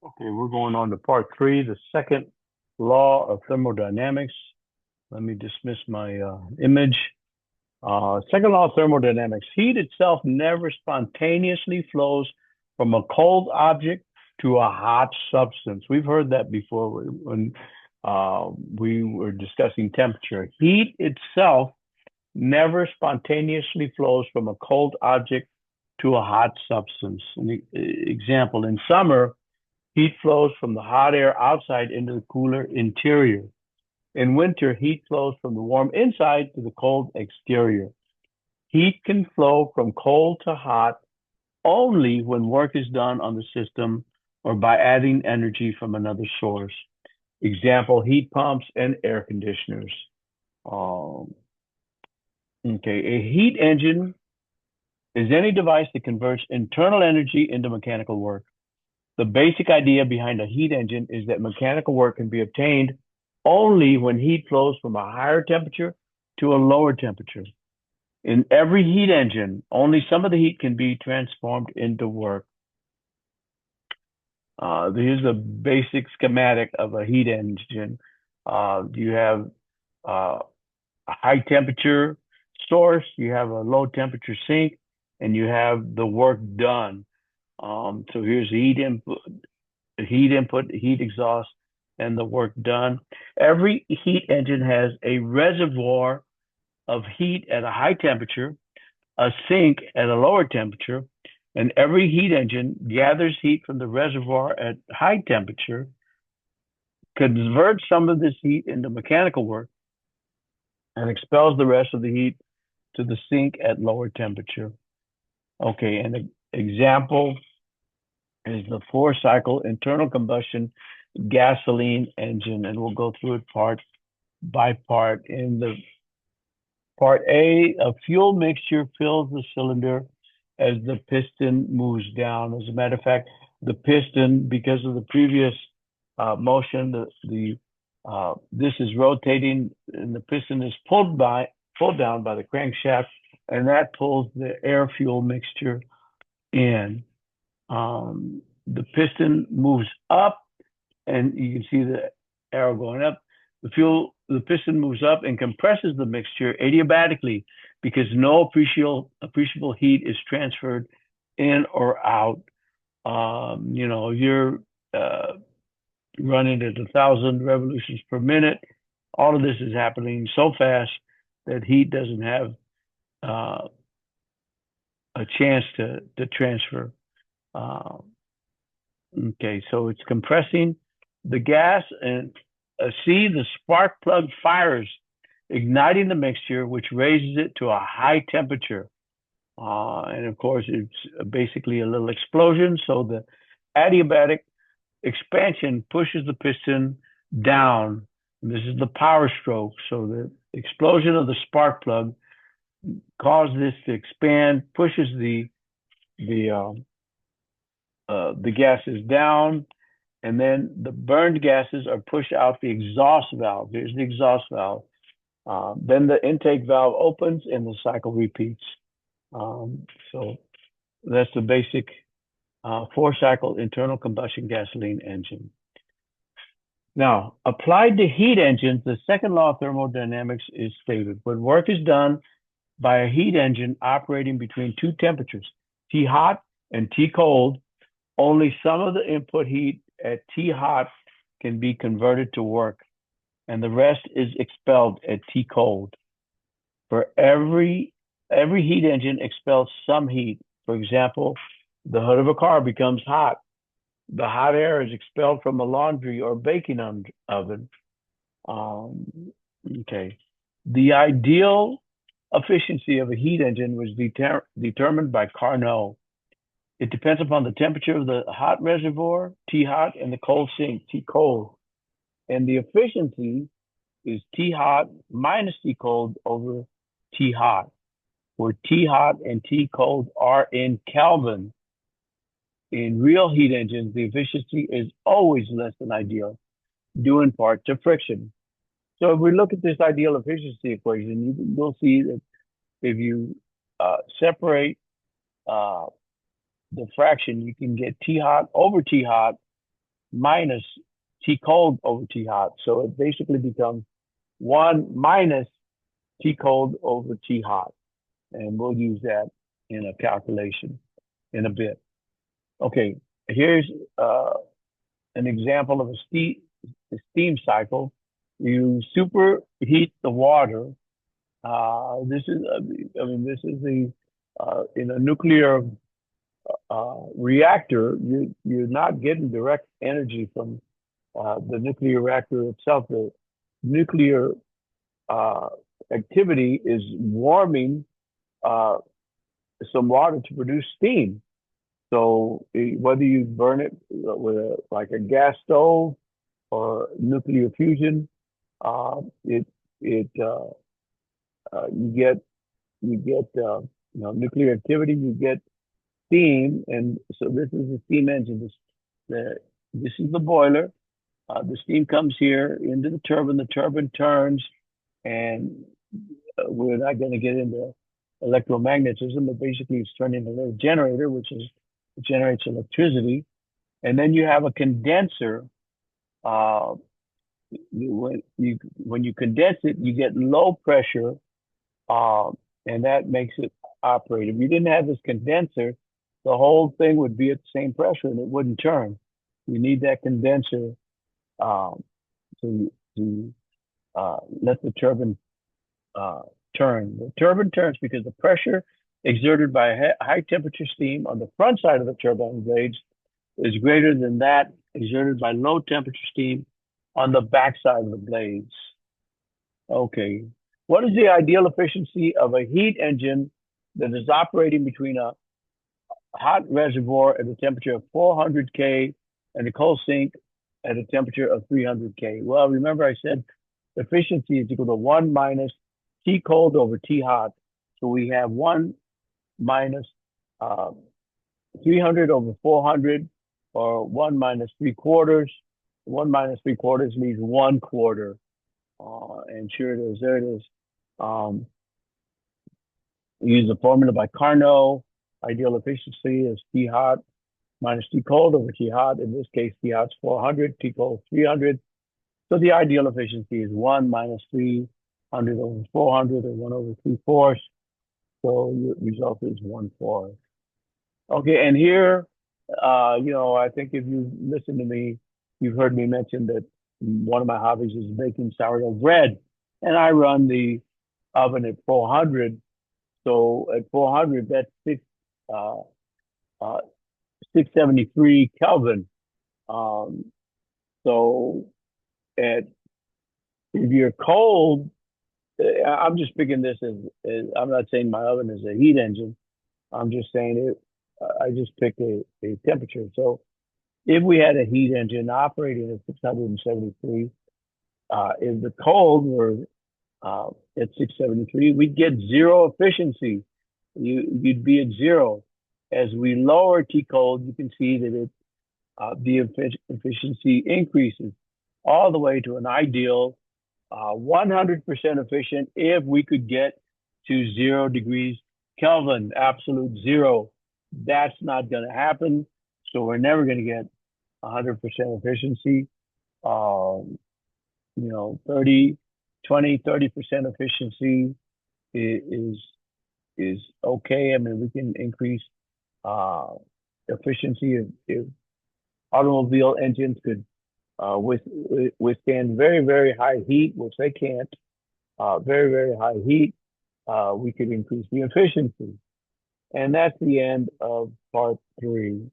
Okay, we're going on to part three, the second law of thermodynamics. Let me dismiss my image. Second law of thermodynamics. Heat itself never spontaneously flows from a cold object to a hot substance. We've heard that before when we were discussing temperature. Heat itself never spontaneously flows from a cold object to a hot substance. An example, in summer, heat flows from the hot air outside into the cooler interior. In winter, heat flows from the warm inside to the cold exterior. Heat can flow from cold to hot only when work is done on the system or by adding energy from another source. Example, heat pumps and air conditioners. Um, okay, a heat engine is any device that converts internal energy into mechanical work. The basic idea behind a heat engine is that mechanical work can be obtained only when heat flows from a higher temperature to a lower temperature. In every heat engine, only some of the heat can be transformed into work. Here's a basic schematic of a heat engine. You have a high temperature source, you have a low temperature sink, and you have the work done. So here's heat input, heat exhaust, and the work done. Every heat engine has a reservoir of heat at a high temperature, a sink at a lower temperature, and every heat engine gathers heat from the reservoir at high temperature, converts some of this heat into mechanical work, and expels the rest of the heat to the sink at lower temperature. Okay, an example is the four-cycle internal combustion gasoline engine, and we'll go through it part by part. In the part A, a fuel mixture fills the cylinder as the piston moves down. As a matter of fact, the piston, because of the previous motion, this is rotating, and the piston is pulled down by the crankshaft, and that pulls the air fuel mixture in. The piston moves up, and you can see the arrow going up. The piston moves up and compresses the mixture adiabatically because no appreciable heat is transferred in or out. You're uh, running at 1,000 revolutions per minute. All of this is happening so fast that heat doesn't have uh, a chance to transfer. Uh, Okay, so it's compressing the gas, and C, the spark plug fires, igniting the mixture, which raises it to a high temperature. And of course, it's basically a little explosion. So the adiabatic expansion pushes the piston down. This is the power stroke. So the explosion of the spark plug causes this to expand, pushes the the gases down, and then the burned gases are pushed out the exhaust valve. Here's the exhaust valve. Then the intake valve opens and the cycle repeats. So that's the basic four-cycle internal combustion gasoline engine. Now, applied to heat engines, the second law of thermodynamics is stated. When work is done by a heat engine operating between two temperatures, T hot and T cold, only some of the input heat at T hot can be converted to work, and the rest is expelled at T cold. For every heat engine expels some heat. For example, the hood of a car becomes hot. The hot air is expelled from a laundry or baking oven. Um, okay. The ideal efficiency of a heat engine was determined by Carnot. It depends upon the temperature of the hot reservoir, T hot, and the cold sink, T cold. And the efficiency is T hot minus T cold over T hot, where T hot and T cold are in Kelvin. In real heat engines, the efficiency is always less than ideal, due in part to friction. So if we look at this ideal efficiency equation, you'll see that if you separate uh, the fraction, you can get T hot over T hot minus T cold over T hot. So it basically becomes 1 minus T cold over T hot. And we'll use that in a calculation in a bit. Okay, here's an example of a steam cycle. You superheat the water. This is, I mean, this is the in a nuclear reactor. You're not getting direct energy from the nuclear reactor itself. The nuclear uh, activity is warming uh, some water to produce steam. So whether you burn it with like a gas stove or nuclear fusion, it it you get nuclear activity, you get steam, and so this is the steam engine. This is the boiler. The steam comes here into the turbine. The turbine turns, and we're not going to get into electromagnetism, but basically it's turning into a generator, which is generates electricity. And then you have a condenser. Uh, when you condense it, you get low pressure, uh, and that makes it operate. If you didn't have this condenser, the whole thing would be at the same pressure and it wouldn't turn. You need that condenser um, to let the turbine uh, turn. The turbine turns because the pressure exerted by high temperature steam on the front side of the turbine blades is greater than that exerted by low temperature steam on the back side of the blades. Okay. What is the ideal efficiency of a heat engine that is operating between a hot reservoir at a temperature of 400 K and a coal sink at a temperature of 300 K? Well, remember I said efficiency is equal to 1 minus T cold over T hot. So we have 1 minus uh, 300 over 400, or 1 minus 3/4. 1 minus 3/4 means 1/4. And sure it is, there it is. Um, use the formula by Carnot. Ideal efficiency is T hot minus T cold over T hot. In this case, T hot's 400, T cold 300. So the ideal efficiency is 1 minus 300 over 400, or 1 over 3/4. So your result is 1/4. Okay, and here, I think if you listen to me, you've heard me mention that one of my hobbies is baking sourdough bread, and I run the oven at 400. So at 400, that's uh, uh, 673 Kelvin. Um, so at if you're cold, I'm just picking this as I'm not saying my oven is a heat engine. I'm just saying it. I just picked a temperature. So if we had a heat engine operating at 673, if the cold were at 673, we'd get zero efficiency. You'd be at zero. As we lower T cold, you can see that the efficiency increases all the way to an ideal 100% efficient if we could get to 0 degrees Kelvin, absolute zero. That's not going to happen. So we're never going to get 100% efficiency. Um, 30, 20, 30% efficiency is is okay. I mean, we can increase uh, efficiency if automobile engines could withstand very, very high heat, which they can't. Very, very high heat. We could increase the efficiency. And that's the end of part 3.